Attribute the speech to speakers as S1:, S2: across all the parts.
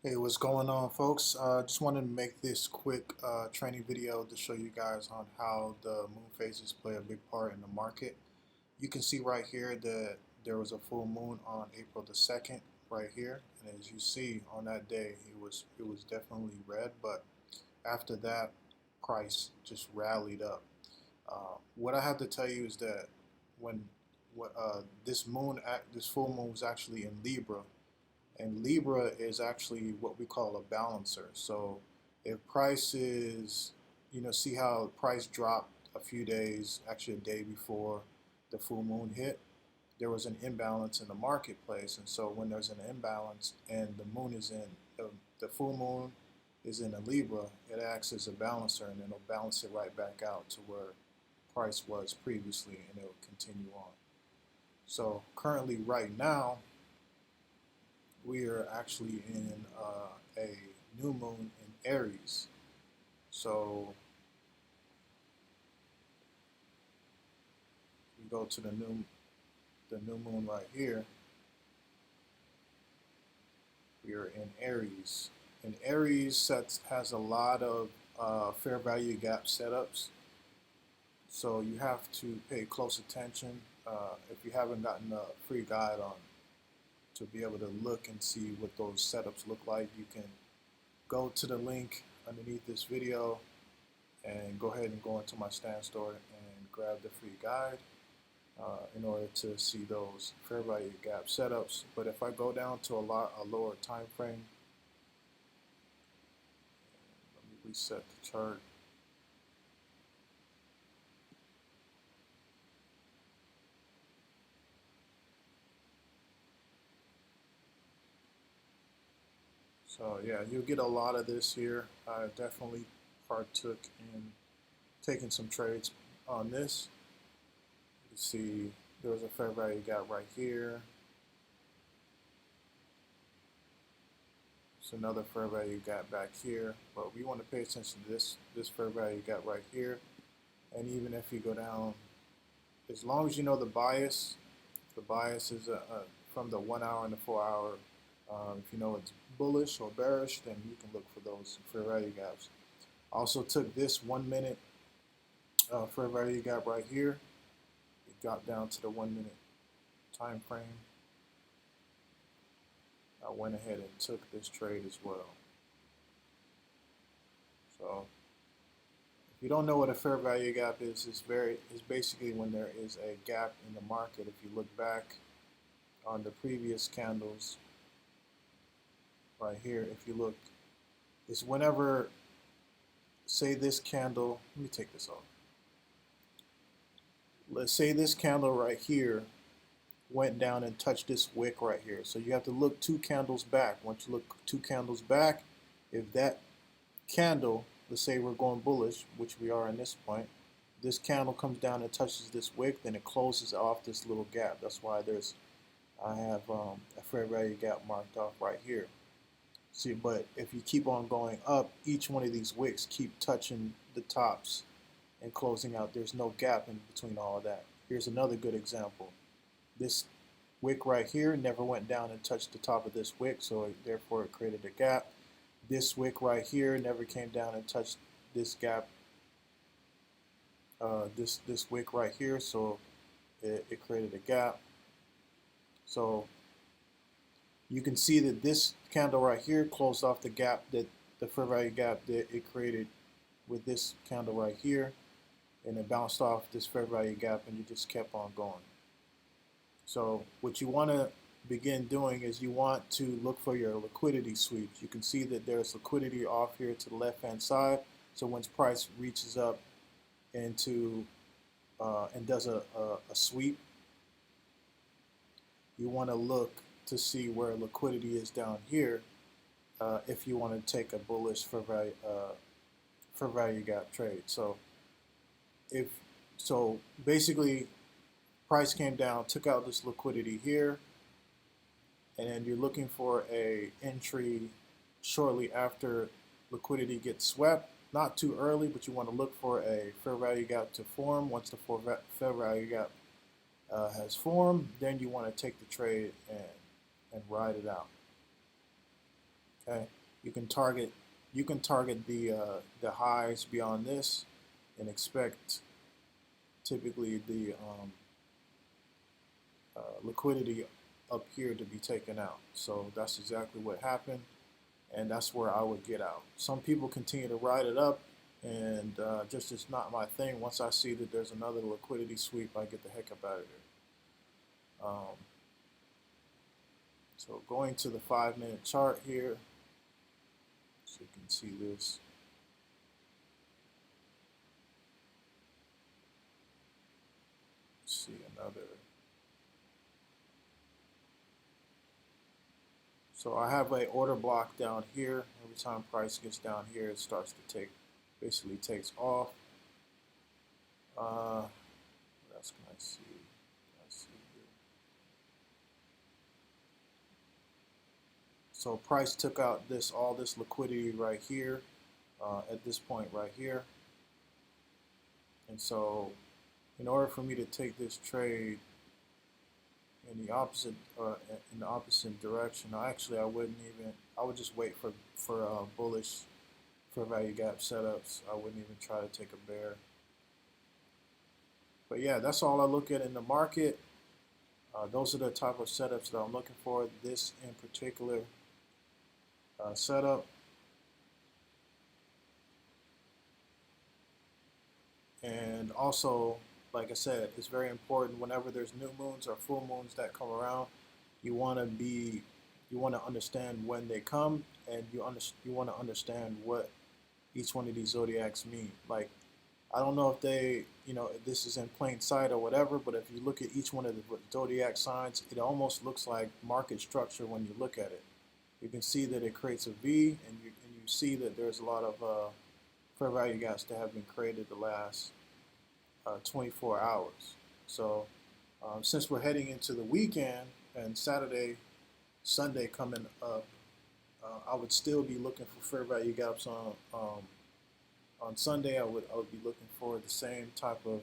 S1: Hey, what's going on, folks? Just wanted to make this quick training video to show you guys on how the moon phases play a big part in the market. You can see right here that there was a full moon on April the 2nd right here, and as you see on that day, it was definitely red, but after that, price just rallied up. What I have to tell you is that when this full moon was actually in Libra, and Libra is actually what we call a balancer. So if price is, see how price dropped a few days, actually a day before the full moon hit, there was an imbalance in the marketplace. And so when there's an imbalance and the moon is in, the full moon is in a Libra, it acts as a balancer and it'll balance it right back out to where price was previously and it'll continue on. So currently right now, we are actually in a new moon in Aries. So we go to the new moon right here. We are in Aries. And Aries has a lot of fair value gap setups. So you have to pay close attention. If you haven't gotten a free guide on to be able to look and see what those setups look like, you can go to the link underneath this video and go ahead and go into my stand store and grab the free guide in order to see those fair value gap setups. But if I go down to a lower time frame, let me reset the chart. So yeah, you'll get a lot of this here. I definitely partook in taking some trades on this. You see there was a fair value gap right here. It's another fair value gap back here, but we want to pay attention to this fair value gap right here. And even if you go down, as long as you know the bias is from the 1 hour and the 4 hour. If you know it's bullish or bearish, then you can look for those fair value gaps. Also took this 1 minute fair value gap right here. It got down to the 1 minute time frame. I went ahead and took this trade as well. So if you don't know what a fair value gap is, it's basically when there is a gap in the market. If you look back on the previous candles right here, if you look, it's whenever, say this candle, let me take this off. Let's say this candle right here went down and touched this wick right here. So you have to look 2 candles back. Once you look 2 candles back, if that candle, let's say we're going bullish, which we are in this point, this candle comes down and touches this wick, then it closes off this little gap. That's why I have a fair value gap marked off right here. See, but if you keep on going up, each one of these wicks keep touching the tops and closing out. There's no gap in between all of that. Here's another good example. This wick right here never went down and touched the top of this wick, so therefore it created a gap. This wick right here never came down and touched this gap, this wick right here, so it created a gap. So you can see that this candle right here closed off the gap, that the fair value gap that it created with this candle right here, and it bounced off this fair value gap, and you just kept on going. So what you want to begin doing is you want to look for your liquidity sweeps. You can see that there's liquidity off here to the left hand side. So once price reaches up into and does a sweep, you want to look to see where liquidity is down here if you want to take a bullish fair value gap trade. So basically price came down, took out this liquidity here, and then you're looking for a entry shortly after liquidity gets swept. Not too early, but you want to look for a fair value gap to form. Once the fair value gap has formed, then you want to take the trade and ride it out. Okay, you can target the highs beyond this, and expect typically the liquidity up here to be taken out. So that's exactly what happened, and that's where I would get out. Some people continue to ride it up, and just it's not my thing. Once I see that there's another liquidity sweep, I get the heck up out of there. So going to the 5-minute chart here, so you can see this. Let's see another. So I have an order block down here. Every time price gets down here, it starts to basically takes off. What else can I see? Let's see here. So price took out all this liquidity right here at this point right here. And so in order for me to take this trade in the opposite direction, I would just wait for bullish fair value gap setups. I wouldn't even try to take a bear. But yeah, that's all I look at in the market. Those are the type of setups that I'm looking for. This in particular setup. And also, like I said, it's very important whenever there's new moons or full moons that come around, you want to understand when they come, and you want to understand what each one of these zodiacs mean. Like, I don't know if this is in plain sight or whatever, but if you look at each one of the zodiac signs, it almost looks like market structure when you look at it. You can see that it creates a V, and you see that there's a lot of fair value gaps that have been created the last 24 hours. So since we're heading into the weekend and Saturday, Sunday coming up, I would still be looking for fair value gaps on Sunday. I would be looking for the same type of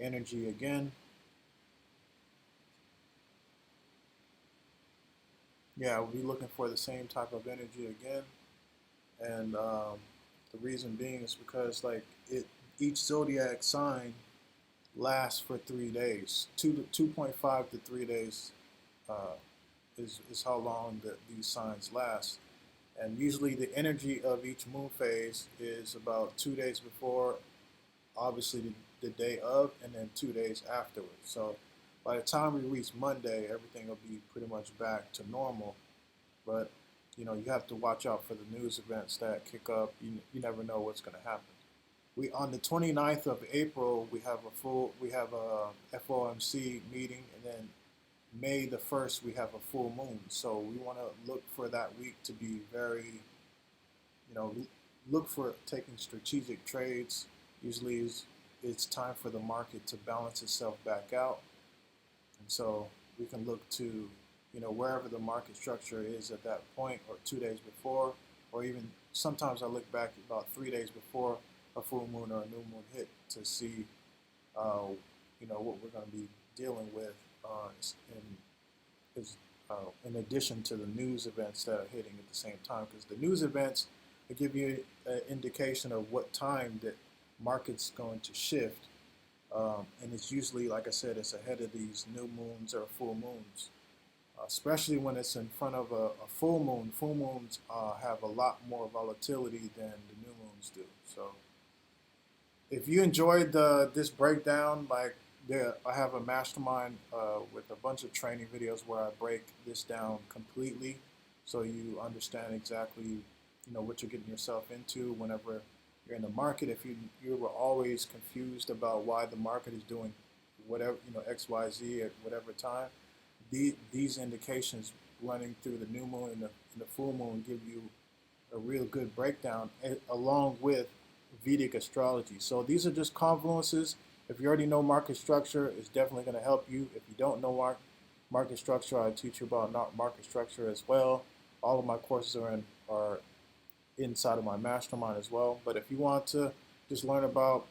S1: energy again. Yeah, I would be looking for the same type of energy again, and the reason being is because each zodiac sign lasts for 3 days. 2.5 to 3 days is how long these signs last. And usually the energy of each moon phase is about 2 days before, obviously the day of, and then 2 days afterwards. So by the time we reach Monday, everything will be pretty much back to normal. But you have to watch out for the news events that kick up. You never know what's going to happen. On the 29th of April, we have a FOMC meeting, and then May the 1st, we have a full moon. So we want to look for that week to be very, look for taking strategic trades. Usually it's time for the market to balance itself back out. And so we can look to, wherever the market structure is at that point, or 2 days before, or even sometimes I look back about 3 days before a full moon or a new moon hit to see, what we're going to be dealing with in addition to the news events that are hitting at the same time. Because the news events give you an indication of what time that market's going to shift. And it's usually, like I said, it's ahead of these new moons or full moons. Especially when it's in front of a full moon. Full moons have a lot more volatility than the new moons do. So if you enjoyed this breakdown, I have a mastermind with a bunch of training videos where I break this down completely, so you understand exactly what you're getting yourself into whenever you're in the market. If you were always confused about why the market is doing whatever X, Y, Z at whatever time, these indications running through the new moon and the full moon give you a real good breakdown, along with Vedic astrology. So these are just confluences. If you already know market structure, it's definitely going to help you. If you don't know market structure, I teach you about market structure as well. All of my courses are inside of my mastermind as well. But if you want to just learn about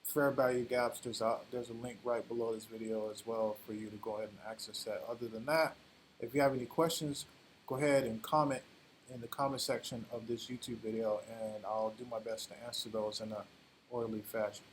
S1: fair value gaps, there's a link right below this video as well for you to go ahead and access that. Other than that, if you have any questions, go ahead and comment in the comment section of this YouTube video, and I'll do my best to answer those in an orderly fashion.